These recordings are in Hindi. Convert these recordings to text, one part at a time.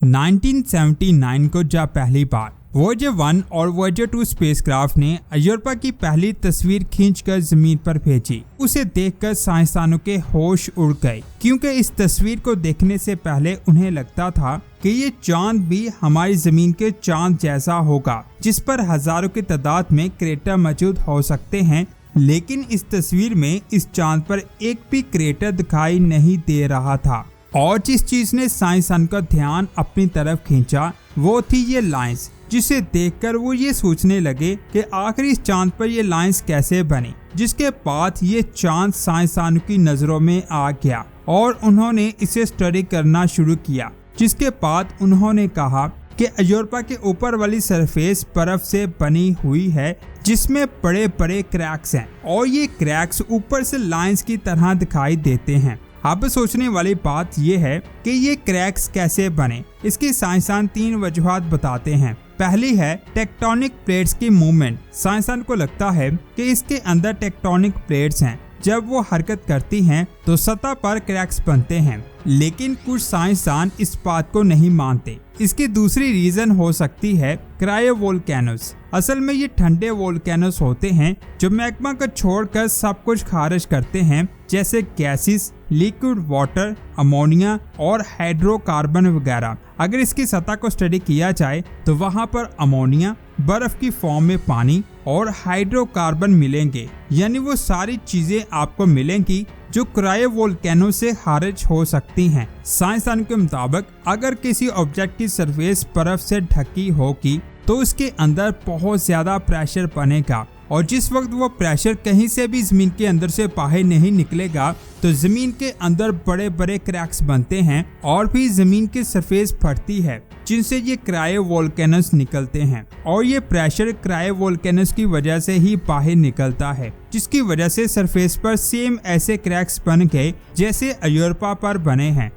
1979 को जब पहली बार वॉयेजर 1 और वॉयेजर 2 स्पेसक्राफ्ट ने यूरोपा की पहली तस्वीर खींचकर जमीन पर भेजी, उसे देखकर साइंसदानों के होश उड़ गए, क्योंकि इस तस्वीर को देखने से पहले उन्हें लगता था कि ये चांद भी हमारी जमीन के चांद जैसा होगा, जिस पर हजारों की तादाद में क्रेटर मौजूद हो सकते हैं। लेकिन इस तस्वीर में इस चांद पर एक भी क्रेटर दिखाई नहीं दे रहा था, और जिस चीज ने साइंसदान का ध्यान अपनी तरफ खींचा वो थी ये लाइंस, जिसे देखकर वो ये सोचने लगे कि आखिर इस चांद पर ये लाइंस कैसे बनी। जिसके बाद ये चांद साइंसदानों की नजरों में आ गया और उन्होंने इसे स्टडी करना शुरू किया। जिसके बाद उन्होंने कहा कि यूरोपा के ऊपर वाली सरफेस बर्फ से बनी हुई है, जिसमें बड़े बड़े क्रैक्स हैं, और ये क्रैक्स ऊपर से लाइंस की तरह दिखाई देते हैं। अब सोचने वाली बात यह है कि ये क्रैक्स कैसे बने। इसकी साइंसदान 3 वजूहात बताते हैं। पहली है टेक्टोनिक प्लेट्स की मूवमेंट। साइंसदान को लगता है कि इसके अंदर टेक्टोनिक प्लेट्स हैं, जब वो हरकत करती हैं तो सतह पर क्रैक्स बनते हैं, लेकिन कुछ साइंसदान इस बात को नहीं मानते। इसकी दूसरी रीजन हो सकती है क्रायोवोल्केनोस। असल में ये ठंडे वोल्केनोस होते हैं जो मैग्मा को छोड़कर सब कुछ खारिज करते हैं, जैसे गैसेस, लिक्विड वाटर, अमोनिया और हाइड्रोकार्बन वगैरह। अगर इसकी सतह को स्टडी किया जाए तो वहाँ पर अमोनिया, बर्फ की फॉर्म में पानी और हाइड्रोकार्बन मिलेंगे, यानी वो सारी चीजें आपको मिलेंगी जो क्रायोवोल्केनो से खारिज हो सकती हैं। साइंसदान के मुताबिक अगर किसी ऑब्जेक्ट की सरफेस बर्फ से ढकी होगी तो उसके अंदर बहुत ज्यादा प्रेशर बनेगा, और जिस वक्त वो प्रेशर कहीं से भी जमीन के अंदर से बाहर नहीं निकलेगा तो जमीन के अंदर बड़े बड़े क्रैक्स बनते हैं और भी जमीन की सरफेस फटती है, जिनसे ये क्रायोवोल्केनोस निकलते हैं। और ये प्रेशर क्रायोवोल्केनोस की वजह से ही बाहर निकलता है, जिसकी वजह से सरफेस पर सेम ऐसे क्रैक्स बन गए जैसे यूरोपा पर बने हैं।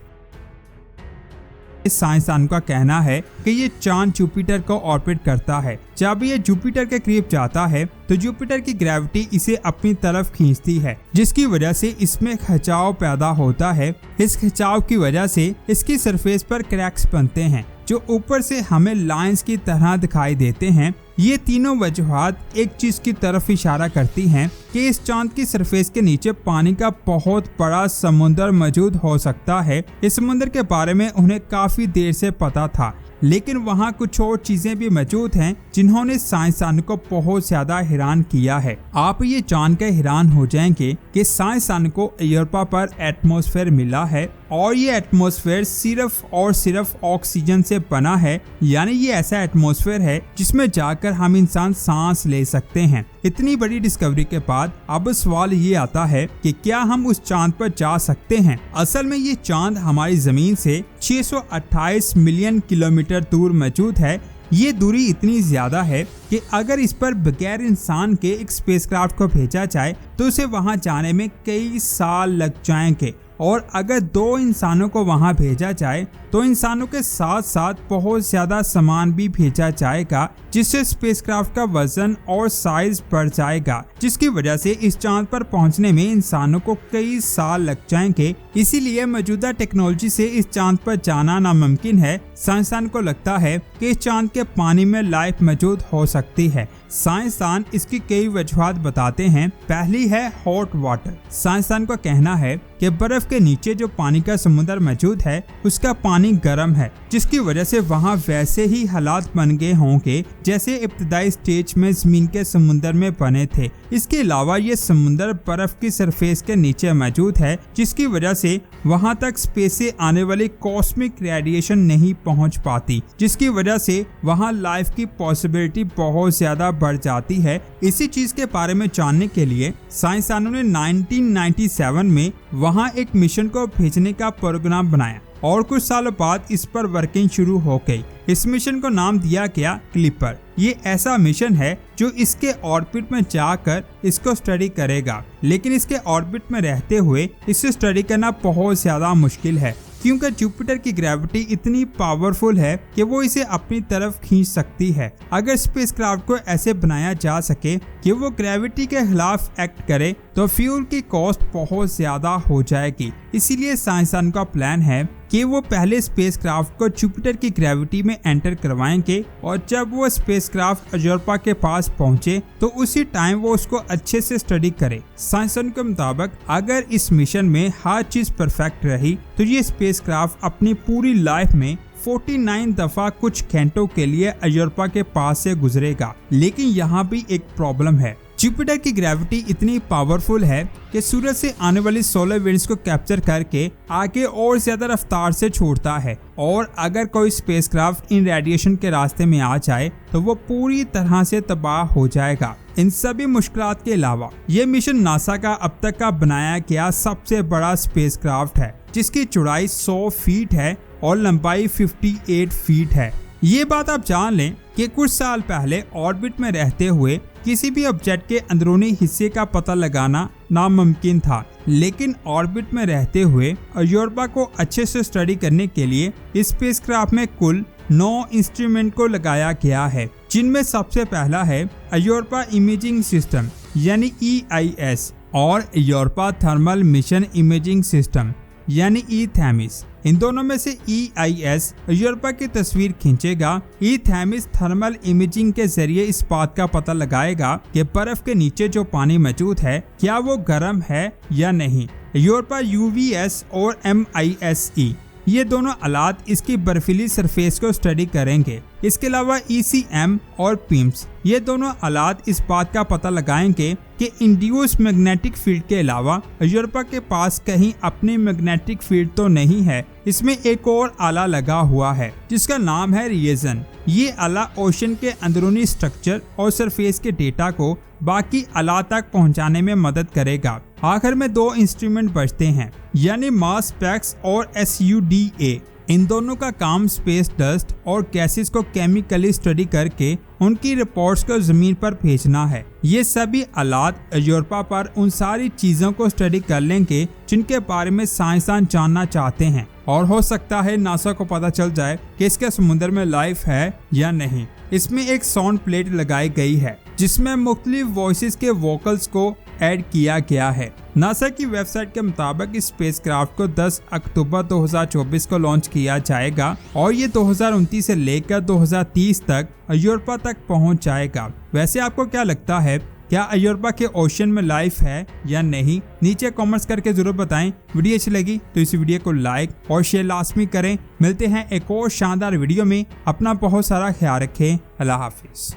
साइंसदान का कहना है कि ये चांद जुपिटर को ऑर्बिट करता है। जब ये जुपिटर के करीब जाता है तो जुपिटर की ग्रेविटी इसे अपनी तरफ खींचती है, जिसकी वजह से इसमें खिंचाव पैदा होता है। इस खिंचाव की वजह से इसकी सरफेस पर क्रैक्स बनते हैं जो ऊपर से हमें लाइंस की तरह दिखाई देते हैं। ये तीनों वजूहात एक चीज की तरफ इशारा करती हैं कि इस चांद की सरफेस के नीचे पानी का बहुत बड़ा समुद्र मौजूद हो सकता है। इस समुद्र के बारे में उन्हें काफी देर से पता था, लेकिन वहाँ कुछ और चीजें भी मौजूद हैं जिन्होंने साइंसदान को बहुत ज्यादा हैरान किया है। आप ये जानकर हैरान हो जाएंगे कि साइंसदान को यूरोपा पर एटमॉस्फेयर मिला है, और ये एटमॉस्फेयर सिर्फ और सिर्फ ऑक्सीजन से बना है, यानी ये ऐसा एटमॉस्फेयर है जिसमें जाकर हम इंसान सांस ले सकते हैं। इतनी बड़ी डिस्कवरी के बाद अब सवाल ये आता है कि क्या हम उस चांद पर जा सकते हैं। असल में ये चांद हमारी जमीन से 628 मिलियन किलोमीटर दूर मौजूद है। ये दूरी इतनी ज्यादा है कि अगर इस पर बगैर इंसान के एक स्पेसक्राफ्ट को भेजा जाए तो उसे वहां जाने में कई साल लग जाएंगे, और अगर 2 इंसानों को वहां भेजा जाए तो इंसानों के साथ साथ बहुत ज्यादा सामान भी भेजा जाएगा, जिससे स्पेसक्राफ्ट का वजन और साइज बढ़ जाएगा, जिसकी वजह से इस चांद पर पहुंचने में इंसानों को कई साल लग जाएंगे। इसीलिए मौजूदा टेक्नोलॉजी से इस चांद पर जाना नामुमकिन है। साइंसदान को लगता है कि इस चांद के पानी में लाइफ मौजूद हो सकती है। साइंसदान इसकी कई वजूहात बताते हैं। पहली है हॉट वाटर। साइंसदान का कहना है कि बर्फ के नीचे जो पानी का समुद्र मौजूद है उसका पानी गर्म है, जिसकी वजह से वहाँ वैसे ही हालात बन गए होंगे जैसे इब्तदाई स्टेज में जमीन के समुद्र में बने थे। इसके अलावा ये समुद्र बर्फ की सरफेस के नीचे मौजूद है, जिसकी वजह से वहाँ तक स्पेस से आने वाली कॉस्मिक रेडिएशन नहीं पहुँच पाती, जिसकी वजह से वहाँ लाइफ की पॉसिबिलिटी बहुत ज्यादा बढ़ जाती है। इसी चीज के बारे में जानने के लिए साइंसदानों ने 1997 में वहाँ एक मिशन को भेजने का प्रोग्राम बनाया, और कुछ सालों बाद इस पर वर्किंग शुरू हो गई। इस मिशन को नाम दिया गया क्लिपर। ये ऐसा मिशन है जो इसके ऑर्बिट में जाकर इसको स्टडी करेगा, लेकिन इसके ऑर्बिट में रहते हुए इसे स्टडी करना बहुत ज्यादा मुश्किल है, क्योंकि जुपिटर की ग्रेविटी इतनी पावरफुल है कि वो इसे अपनी तरफ खींच सकती है। अगर स्पेसक्राफ्ट को ऐसे बनाया जा सके कि वो ग्रेविटी के खिलाफ एक्ट करे तो फ्यूल की कॉस्ट बहुत ज्यादा हो जाएगी। इसीलिए साइंसदान का प्लान है कि वो पहले स्पेसक्राफ्ट को जुपिटर की ग्रेविटी में एंटर करवाएंगे और जब वो स्पेसक्राफ्ट यूरोपा के पास पहुंचे तो उसी टाइम वो उसको अच्छे से स्टडी करे। साइंसदान के मुताबिक अगर इस मिशन में हर चीज परफेक्ट रही तो ये स्पेसक्राफ्ट अपनी पूरी लाइफ में 49 दफा कुछ घंटों के लिए यूरोपा के पास से गुजरेगा। लेकिन यहाँ भी एक प्रॉब्लम है, जुपिटर की ग्रेविटी इतनी पावरफुल है कि सूरज से आने वाली सोलर विंड्स को कैप्चर करके आगे और ज्यादा रफ्तार से छोड़ता है और अगर कोई स्पेसक्राफ्ट इन रेडिएशन के रास्ते में आ जाए तो वो पूरी तरह से तबाह हो जाएगा। इन सभी मुश्किलात के अलावा ये मिशन नासा का अब तक का बनाया गया सबसे बड़ा स्पेसक्राफ्ट है, जिसकी चौड़ाई 100 फीट है और लंबाई 58 फीट है। ये बात आप जान लें कि कुछ साल पहले ऑर्बिट में रहते हुए किसी भी ऑब्जेक्ट के अंदरूनी हिस्से का पता लगाना नामुमकिन था, लेकिन ऑर्बिट में रहते हुए यूरोपा को अच्छे से स्टडी करने के लिए इस स्पेसक्राफ्ट में कुल 9 इंस्ट्रूमेंट को लगाया गया है, जिनमें सबसे पहला है यूरोपा इमेजिंग सिस्टम यानी EIS और Europa thermal mission imaging system यानी ETHEMIS। इन दोनों में से EIS यूरोपा की तस्वीर खींचेगा। ETHEMIS थर्मल इमेजिंग के जरिए इस बात का पता लगाएगा कि बर्फ के नीचे जो पानी मौजूद है क्या वो गर्म है या नहीं। यूरोपा UVS और MISE ये दोनों आलात इसकी बर्फीली सरफेस को स्टडी करेंगे। इसके अलावा ECM और PIMS ये दोनों आलात इस बात का पता लगाएंगे कि इंड्यूस मैग्नेटिक फील्ड के अलावा यूरोपा के पास कहीं अपनी मैग्नेटिक फील्ड तो नहीं है। इसमें एक और आला लगा हुआ है जिसका नाम है रिएजन। ये आला ओशन के अंदरूनी स्ट्रक्चर और सरफेस के डेटा को बाकी आला तक पहुंचाने में मदद करेगा। आखिर में 2 इंस्ट्रूमेंट बचते हैं यानी मास स्पेक्स और SUDA। इन दोनों का काम स्पेस डस्ट और गैसेस को केमिकली स्टडी करके उनकी रिपोर्ट्स को जमीन पर भेजना है। ये सभी आलात यूरोपा पर उन सारी चीजों को स्टडी कर लेंगे जिनके बारे में साइंसदान जानना चाहते हैं और हो सकता है नासा को पता चल जाए कि इसके समुद्र में लाइफ है या नहीं। इसमें एक साउंड प्लेट लगाई गई है जिसमें मुख्तलिफ वॉइसेस के वोकल्स को ऐड किया गया है। नासा की वेबसाइट के मुताबिक इस स्पेसक्राफ्ट को 10 अक्टूबर 2024 को लॉन्च किया जाएगा और ये 2029 से लेकर 2030 तक यूरोपा तक पहुंच जाएगा। वैसे आपको क्या लगता है, क्या यूरोपा के ओशन में लाइफ है या नहीं? नीचे कमेंट्स करके जरूर बताएं। वीडियो अच्छी लगी तो इस वीडियो को लाइक और शेयर लाजमी करें। मिलते हैं एक और शानदार वीडियो में। अपना बहुत सारा ख्याल रखें। अल्लाह हाफिज।